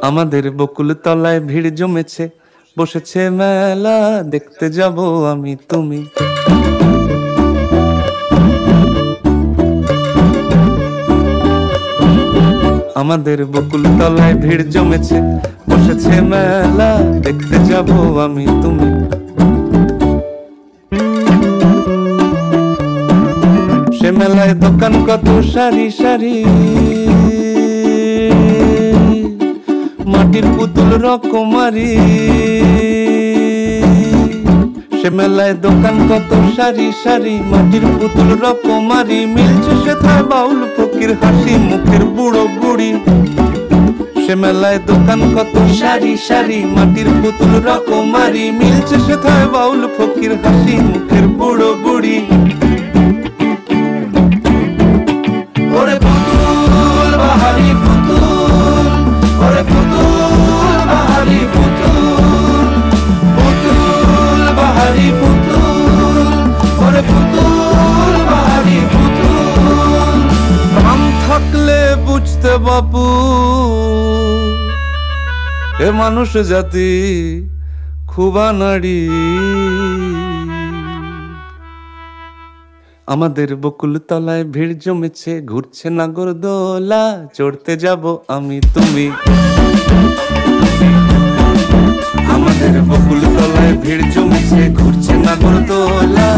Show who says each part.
Speaker 1: আমাদের বকুল তলায় ভিড় জমেছে, বসেছে মেলা, দেখতে যাব আমি তুমি। আমাদের বকুল তলায় ভিড় জমেছে, বসেছে মেলা, দেখতে যাব আমি তুমি। সে মেলায় দোকান কত সারি সারি, মাটির পুতুল রকমারি। সে মেলায় দোকান কত সারি সারি, মাটির পুতুল রকমারি। মিলছে সেথায় বাউল ফকির হাসি মুখের বুড়ো বুড়ি। সে মেলায় দোকান কত সারি সারি, মাটির পুতুল রকমারি। মিলছে সেথায় বাউল ফকির হাসি মুখের বুড়ো বুড়ি। ওরে পুতুল বাহারি পুতুল, ওরে পুতুল বাহারি পুতুল, পুতুল বাহারি পুতুল, ওরে পুতুল বাহারি পুতুল। কান থাকলে বুঝতে বাপু, এ মানুষ জাতি খুবা নাড়ি। আমাদের বকুল তলায় ভিড় জমেছে, ঘুরছে নাগরদোলা, চড়তে যাব আমি তুমি। আমাদের বকুল তলায় ভিড় জমেছে, ঘুরছে নাগরদোলা,